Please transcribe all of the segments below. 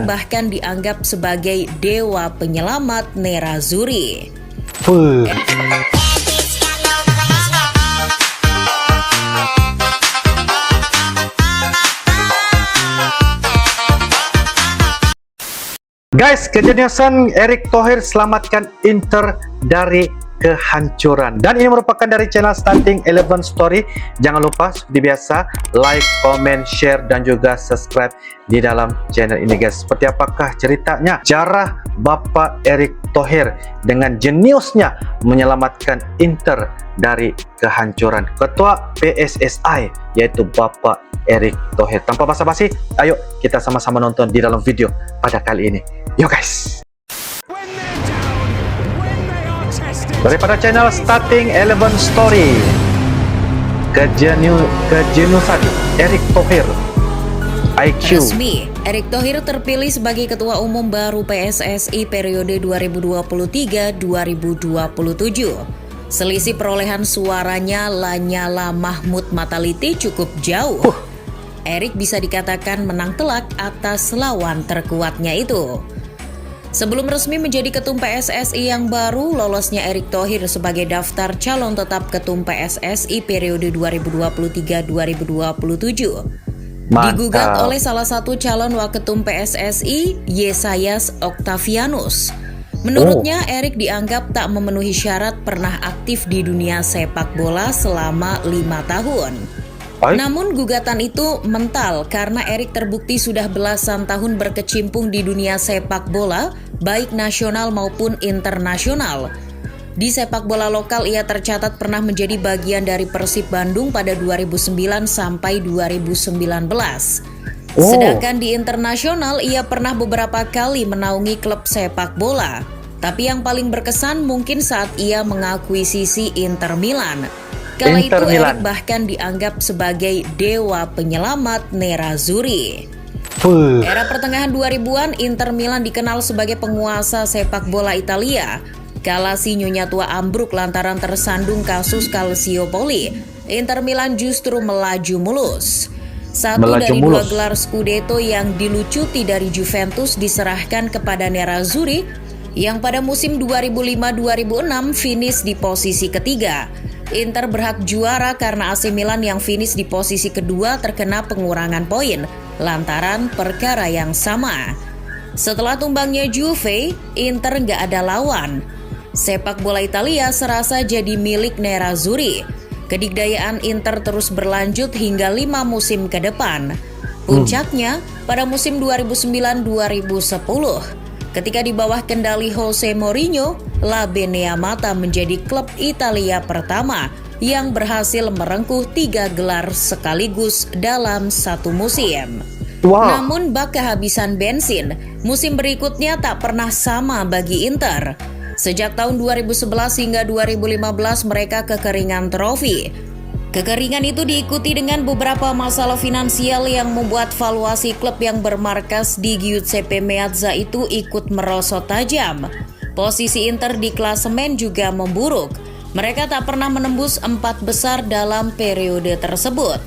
bahkan dianggap sebagai dewa penyelamat Nerazzurri. Guys, kejeniusan Erick Thohir selamatkan Inter dari kehancuran. Dan ini merupakan dari channel Starting 11 Story. Jangan lupa seperti biasa like, comment, share dan juga subscribe di dalam channel ini guys. Seperti apakah ceritanya cara Bapak Erick Thohir dengan jeniusnya menyelamatkan Inter dari kehancuran. Ketua PSSI yaitu Bapak Erick Thohir. Tanpa basa-basi, ayo kita sama-sama nonton di dalam video pada kali ini. Yuk guys. Daripada channel Starting 11 Story, kejeniusan Erick Thohir IQ. Resmi, Erick Thohir terpilih sebagai Ketua Umum baru PSSI periode 2023-2027. Selisih perolehan suaranya Lanyala Mahmud Mataliti cukup jauh. Erick bisa dikatakan menang telak atas lawan terkuatnya itu. Sebelum resmi menjadi ketum PSSI yang baru, lolosnya Erick Thohir sebagai daftar calon tetap ketum PSSI periode 2023-2027 digugat oleh salah satu calon waketum PSSI, Yesayas Octavianus. Menurutnya, Erick dianggap tak memenuhi syarat pernah aktif di dunia sepak bola selama 5 tahun. Namun gugatan itu mental karena Erick terbukti sudah belasan tahun berkecimpung di dunia sepak bola, baik nasional maupun internasional. Di sepak bola lokal ia tercatat pernah menjadi bagian dari Persib Bandung pada 2009 sampai 2019. Sedangkan di internasional ia pernah beberapa kali menaungi klub sepak bola. Tapi yang paling berkesan mungkin saat ia mengakuisisi Inter Milan. Kala itu Erick bahkan dianggap sebagai dewa penyelamat Nerazzurri. Era pertengahan 2000-an, Inter Milan dikenal sebagai penguasa sepak bola Italia. Kala si Nyonya Tua ambruk lantaran tersandung kasus Calciopoli, Inter Milan justru melaju mulus. Satu dari dua gelar Scudetto yang dilucuti dari Juventus diserahkan kepada Nerazzurri yang pada musim 2005-2006 finish di posisi ketiga. Inter berhak juara karena AC Milan yang finish di posisi kedua terkena pengurangan poin lantaran perkara yang sama. Setelah tumbangnya Juve, Inter nggak ada lawan. Sepak bola Italia serasa jadi milik Nerazzurri. Kedikdayaan Inter terus berlanjut hingga 5 musim ke depan. Puncaknya pada musim 2009-2010. Ketika di bawah kendali Jose Mourinho, La Beneamata menjadi klub Italia pertama yang berhasil merengkuh 3 gelar sekaligus dalam satu musim. Namun bak kehabisan bensin, musim berikutnya tak pernah sama bagi Inter. Sejak tahun 2011 hingga 2015 mereka kekeringan trofi. Kekeringan itu diikuti dengan beberapa masalah finansial yang membuat valuasi klub yang bermarkas di Giuseppe Meazza itu ikut merosot tajam. Posisi Inter di klasemen juga memburuk. Mereka tak pernah menembus 4 besar dalam periode tersebut.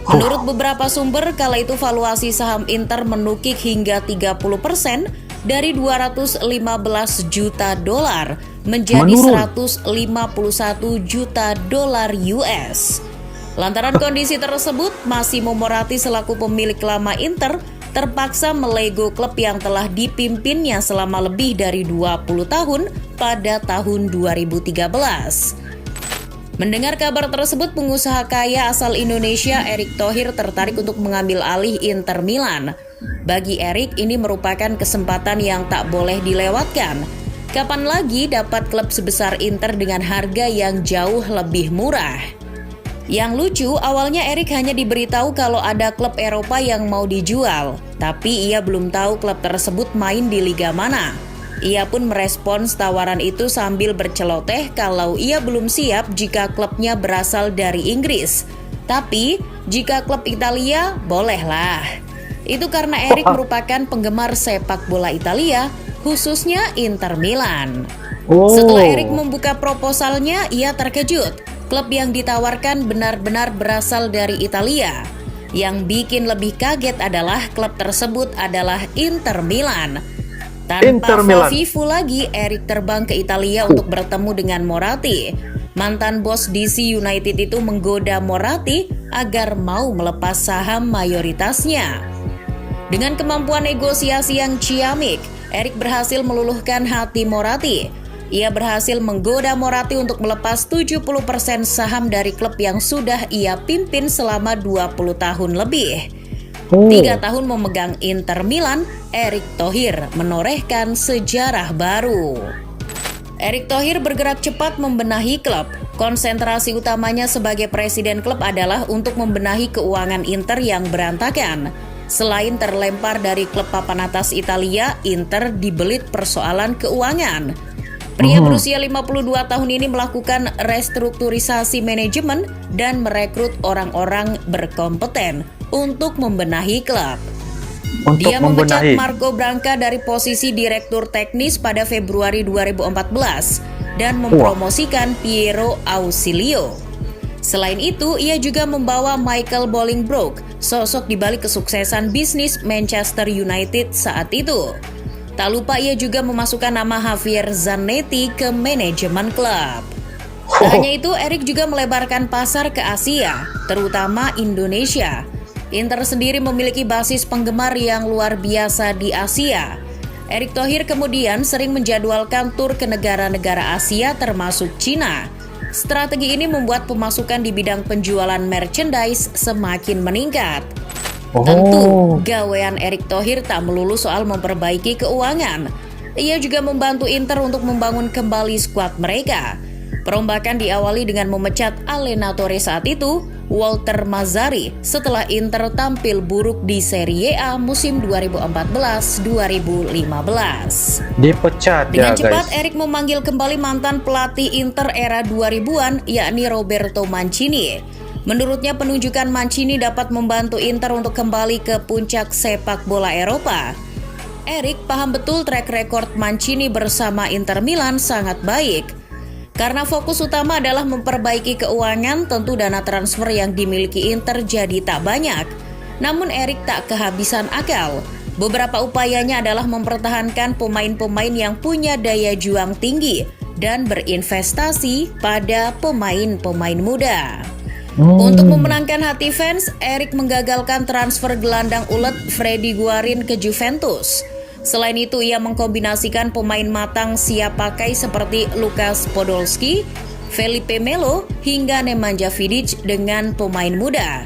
Menurut beberapa sumber, kala itu valuasi saham Inter menukik hingga 30% dari 215 juta dolar menjadi 151 juta dolar US. Lantaran kondisi tersebut, Massimo Moratti selaku pemilik lama Inter terpaksa melego klub yang telah dipimpinnya selama lebih dari 20 tahun pada tahun 2013. Mendengar kabar tersebut, pengusaha kaya asal Indonesia Erick Thohir tertarik untuk mengambil alih Inter Milan. Bagi Erick, ini merupakan kesempatan yang tak boleh dilewatkan. Kapan lagi dapat klub sebesar Inter dengan harga yang jauh lebih murah? Yang lucu, awalnya Erick hanya diberitahu kalau ada klub Eropa yang mau dijual, tapi ia belum tahu klub tersebut main di liga mana. Ia pun merespons tawaran itu sambil berceloteh kalau ia belum siap jika klubnya berasal dari Inggris. Tapi, jika klub Italia, bolehlah. Itu karena Erick merupakan penggemar sepak bola Italia, khususnya Inter Milan. Setelah Erick membuka proposalnya, ia terkejut. Klub yang ditawarkan benar-benar berasal dari Italia. Yang bikin lebih kaget adalah klub tersebut adalah Inter Milan. Tanpa Favivu lagi, Erik terbang ke Italia untuk bertemu dengan Moratti. Mantan bos DC United itu menggoda Moratti agar mau melepas saham mayoritasnya. Dengan kemampuan negosiasi yang ciamik, Erik berhasil meluluhkan hati Moratti. Ia berhasil menggoda Moratti untuk melepas 70% saham dari klub yang sudah ia pimpin selama 20 tahun lebih. 3 tahun memegang Inter Milan, Erik Thohir menorehkan sejarah baru. Erik Thohir bergerak cepat membenahi klub. Konsentrasi utamanya sebagai presiden klub adalah untuk membenahi keuangan Inter yang berantakan. Selain terlempar dari klub papan atas Italia, Inter dibelit persoalan keuangan. Pria berusia 52 tahun ini melakukan restrukturisasi manajemen dan merekrut orang-orang berkompeten untuk membenahi klub. Dia memecat Marco Branca dari posisi direktur teknis pada Februari 2014 dan mempromosikan Piero Ausilio. Selain itu, ia juga membawa Michael Bolingbroke, sosok di balik kesuksesan bisnis Manchester United saat itu. Tak lupa ia juga memasukkan nama Javier Zanetti ke manajemen klub. Tak hanya itu, Erik juga melebarkan pasar ke Asia, terutama Indonesia. Inter sendiri memiliki basis penggemar yang luar biasa di Asia. Erik Thohir kemudian sering menjadwalkan tur ke negara-negara Asia termasuk Cina. Strategi ini membuat pemasukan di bidang penjualan merchandise semakin meningkat. Tentu, gawean Erik Thohir tak melulu soal memperbaiki keuangan. Ia juga membantu Inter untuk membangun kembali skuad mereka. Perombakan diawali dengan memecat allenatore saat itu, Walter Mazzarri, setelah Inter tampil buruk di Serie A musim 2014-2015. Dipecat dengan ya, cepat, guys. Erik memanggil kembali mantan pelatih Inter era 2000-an, yakni Roberto Mancini. Menurutnya penunjukan Mancini dapat membantu Inter untuk kembali ke puncak sepak bola Eropa. Erik paham betul track record Mancini bersama Inter Milan sangat baik. Karena fokus utama adalah memperbaiki keuangan, tentu dana transfer yang dimiliki Inter jadi tak banyak. Namun Erik tak kehabisan akal. Beberapa upayanya adalah mempertahankan pemain-pemain yang punya daya juang tinggi dan berinvestasi pada pemain-pemain muda. Untuk memenangkan hati fans, Erik menggagalkan transfer gelandang ulet Freddy Guarin ke Juventus. Selain itu, ia mengkombinasikan pemain matang siap pakai seperti Lukas Podolski, Felipe Melo, hingga Nemanja Vidic dengan pemain muda.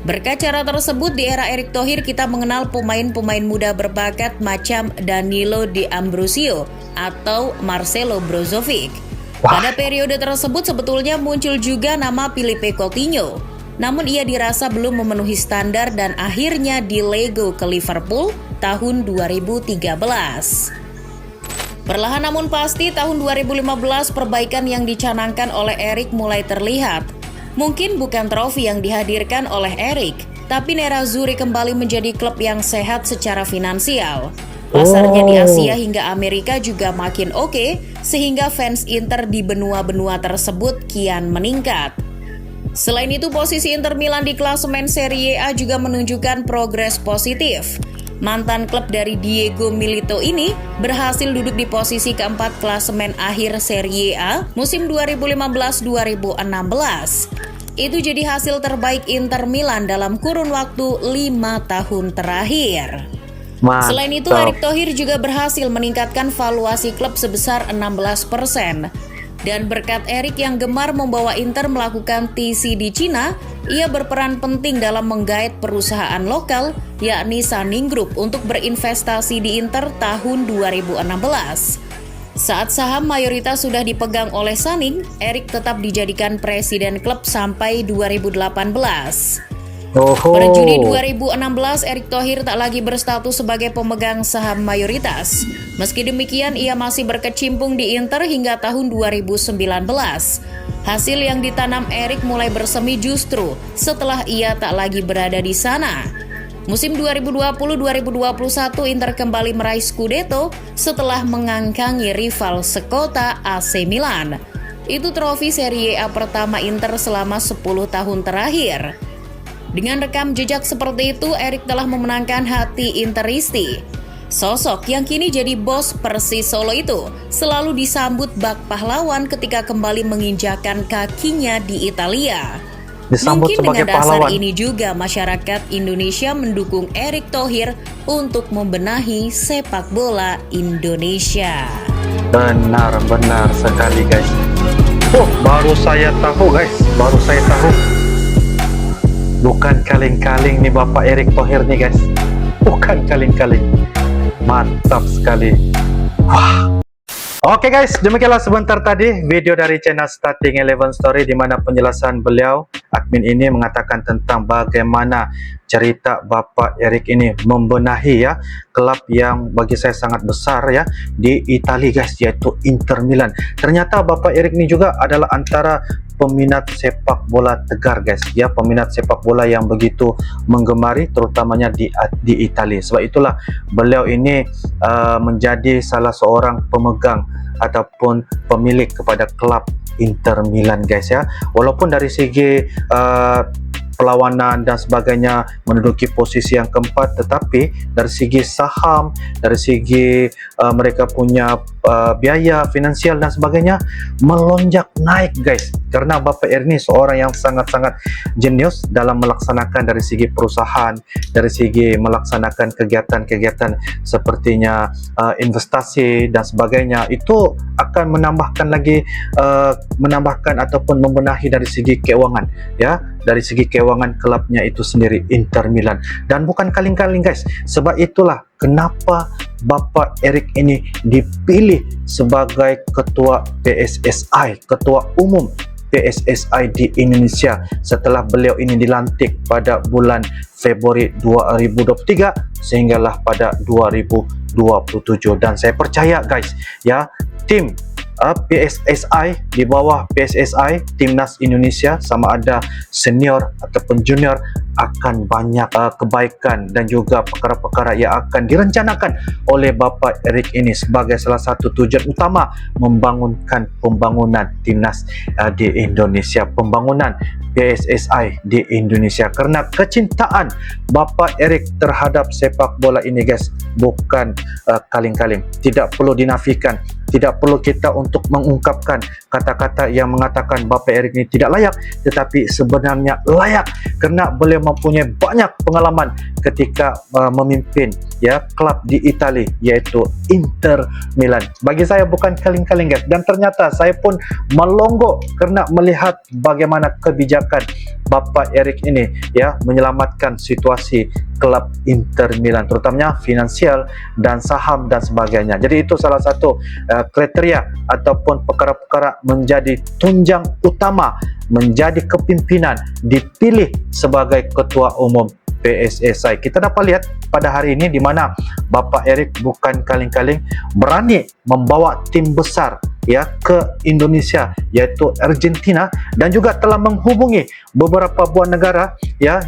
Berkat cara tersebut, di era Erik Thohir kita mengenal pemain-pemain muda berbakat macam Danilo Di Ambrosio atau Marcelo Brozovic. Pada periode tersebut sebetulnya muncul juga nama Philippe Coutinho. Namun ia dirasa belum memenuhi standar dan akhirnya dilego ke Liverpool tahun 2013. Perlahan namun pasti tahun 2015 perbaikan yang dicanangkan oleh Erik mulai terlihat. Mungkin bukan trofi yang dihadirkan oleh Erik, tapi Nerazzurri kembali menjadi klub yang sehat secara finansial. Pasarnya di Asia hingga Amerika juga makin oke, sehingga fans Inter di benua-benua tersebut kian meningkat. Selain itu, posisi Inter Milan di klasemen Serie A juga menunjukkan progres positif. Mantan klub dari Diego Milito ini berhasil duduk di posisi keempat klasemen akhir Serie A musim 2015-2016. Itu jadi hasil terbaik Inter Milan dalam kurun waktu 5 tahun terakhir. Mantap. Selain itu, Erik Thohir juga berhasil meningkatkan valuasi klub sebesar 16%. Dan berkat Erik yang gemar membawa Inter melakukan TC di Cina, ia berperan penting dalam menggait perusahaan lokal, yakni Sanning Group, untuk berinvestasi di Inter tahun 2016. Saat saham mayoritas sudah dipegang oleh Sanning, Erik tetap dijadikan presiden klub sampai 2018. Per Juni 2016, Erik Thohir tak lagi berstatus sebagai pemegang saham mayoritas. Meski demikian, ia masih berkecimpung di Inter hingga tahun 2019. Hasil yang ditanam Erik mulai bersemi justru setelah ia tak lagi berada di sana. Musim 2020-2021, Inter kembali meraih Scudetto setelah mengangkangi rival sekota AC Milan. Itu trofi Serie A pertama Inter selama 10 tahun terakhir. Dengan rekam jejak seperti itu, Erik telah memenangkan hati Interisti. Sosok yang kini jadi bos Persis Solo itu selalu disambut bak pahlawan ketika kembali menginjakan kakinya di Italia. Disambut Mungkin sebagai dengan dasar pahlawan. ini juga masyarakat Indonesia mendukung Erik Thohir untuk membenahi sepak bola Indonesia. Benar-benar sekali guys. Oh, baru saya tahu guys, baru saya tahu. Bukan kaleng-kaleng nih Bapak Erik Thohir nih guys. Bukan kaleng-kaleng. Mantap sekali. Wah. Oke guys, demikianlah sebentar tadi video dari channel Starting 11 Story di mana penjelasan beliau, admin ini mengatakan tentang bagaimana cerita Bapak Erik ini membenahi ya klub yang bagi saya sangat besar ya di Italia guys, yaitu Inter Milan. Ternyata Bapak Erik ini juga adalah antara peminat sepak bola tegar guys ya, peminat sepak bola yang begitu menggemari terutamanya di Italia. Sebab itulah beliau ini menjadi salah seorang pemegang ataupun pemilik kepada klub Inter Milan guys ya. Walaupun dari segi perlawanan dan sebagainya menduduki posisi yang keempat, tetapi dari segi saham, dari segi mereka punya biaya finansial dan sebagainya melonjak naik guys, karena Bapak Erik ini seorang yang sangat-sangat jenius dalam melaksanakan dari segi perusahaan, dari segi melaksanakan kegiatan-kegiatan sepertinya investasi dan sebagainya. Itu akan menambahkan lagi menambahkan ataupun membenahi dari segi keuangan ya, dari segi keuangan klubnya itu sendiri Inter Milan. Dan bukan kaleng-kaleng guys, sebab itulah kenapa Bapak Erik ini dipilih sebagai ketua PSSI, ketua umum PSSI di Indonesia setelah beliau ini dilantik pada bulan Februari 2023 sehinggalah pada 2027. Dan saya percaya guys ya, tim PSSI di bawah PSSI Timnas Indonesia, sama ada senior ataupun junior, akan banyak kebaikan dan juga perkara-perkara yang akan direncanakan oleh Bapak Erik ini sebagai salah satu tujuan utama membangunkan pembangunan timnas di Indonesia, pembangunan PSSI di Indonesia. Karena kecintaan Bapak Erik terhadap sepak bola ini guys bukan kaleng-kaleng, tidak perlu dinafikan. Tidak perlu kita untuk mengungkapkan kata-kata yang mengatakan Bapak Erik ini tidak layak, tetapi sebenarnya layak karena beliau mempunyai banyak pengalaman ketika memimpin ya klub di Italia yaitu Inter Milan. Bagi saya bukan kaleng-kaleng guys, dan ternyata saya pun melongo karena melihat bagaimana kebijakan Bapak Erik ini ya menyelamatkan situasi klub Inter Milan, terutamanya finansial dan saham dan sebagainya. Jadi itu salah satu kriteria ataupun perkara-perkara menjadi tunjang utama menjadi kepimpinan dipilih sebagai ketua umum PSSI. Kita dapat lihat pada hari ini di mana Bapak Erik bukan kaleng-kaleng berani membawa tim besar ya ke Indonesia yaitu Argentina, dan juga telah menghubungi beberapa buah negara ya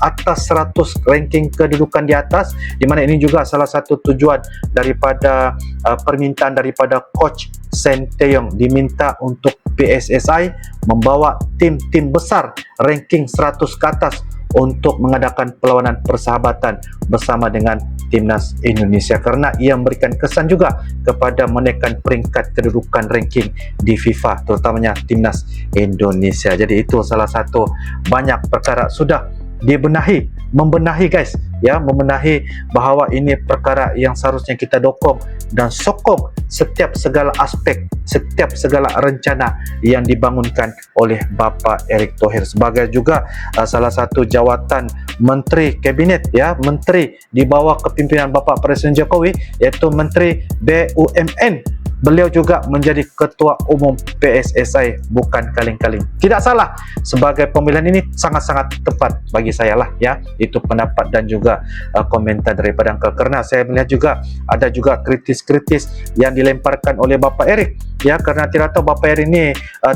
atas 100 ranking kedudukan di atas, di mana ini juga salah satu tujuan daripada permintaan daripada coach Sinteyong, diminta untuk PSSI membawa tim-tim besar ranking 100 ke atas untuk mengadakan perlawanan persahabatan bersama dengan timnas Indonesia, karena ia memberikan kesan juga kepada menaikkan peringkat kedudukan ranking di FIFA, terutamanya timnas Indonesia. Jadi itu salah satu banyak perkara sudah membenahi guys ya, membenahi bahawa ini perkara yang seharusnya kita dukung dan sokong setiap segala aspek, setiap segala rencana yang dibangunkan oleh Bapak Erik Thohir sebagai juga salah satu jawatan menteri kabinet ya, menteri di bawah kepimpinan Bapak Presiden Jokowi yaitu Menteri BUMN. Beliau juga menjadi ketua umum PSSI, bukan kaleng-kaleng. Tidak salah, sebagai pemilihan ini sangat-sangat tepat bagi saya lah ya. Itu pendapat dan juga komentar daripada Uncle, karena saya melihat juga ada juga kritis-kritis yang dilemparkan oleh Bapak Erik ya, karena tidak tahu Bapak Erik ini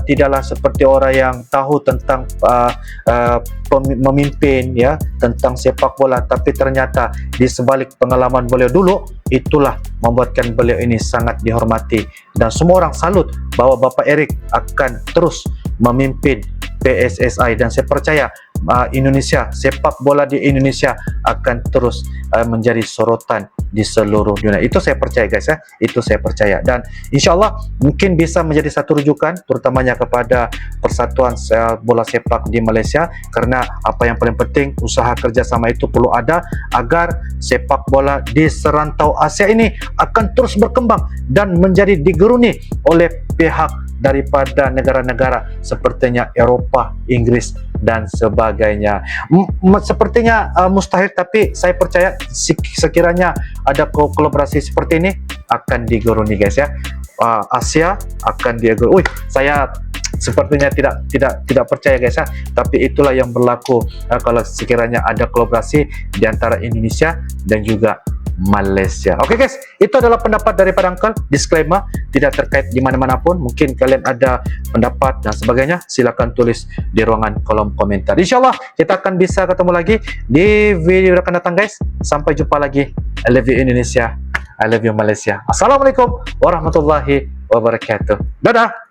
tidaklah seperti orang yang tahu tentang memimpin ya, tentang sepak bola, tapi ternyata di sebalik pengalaman beliau dulu itulah membuatkan beliau ini sangat dihormati dan semua orang salut bahwa Bapak Erik akan terus memimpin PSSI, dan saya percaya Indonesia, sepak bola di Indonesia akan terus menjadi sorotan di seluruh dunia. Itu saya percaya guys ya, itu saya percaya, dan insyaallah mungkin bisa menjadi satu rujukan terutamanya kepada Persatuan Bola Sepak di Malaysia, karena apa yang paling penting, usaha kerjasama itu perlu ada agar sepak bola di serantau Asia ini akan terus berkembang dan menjadi digeruni oleh pihak daripada negara-negara sepertinya Eropah, Inggris dan sebagainya. Sepertinya mustahil, tapi saya percaya sekiranya ada kolaborasi seperti ini akan digeruni guys ya. Asia akan digeruni. Saya sepertinya tidak percaya guys ya, tapi itulah yang berlaku kalau sekiranya ada kolaborasi di antara Indonesia dan juga Malaysia. Oke guys, itu adalah pendapat daripada Uncle. Disclaimer, tidak terkait di mana-mana pun. Mungkin kalian ada pendapat dan sebagainya, silakan tulis di ruangan kolom komentar. InsyaAllah kita akan bisa ketemu lagi di video yang akan datang guys. Sampai jumpa lagi. I love you Indonesia, I love you Malaysia. Assalamualaikum warahmatullahi wabarakatuh. Dadah.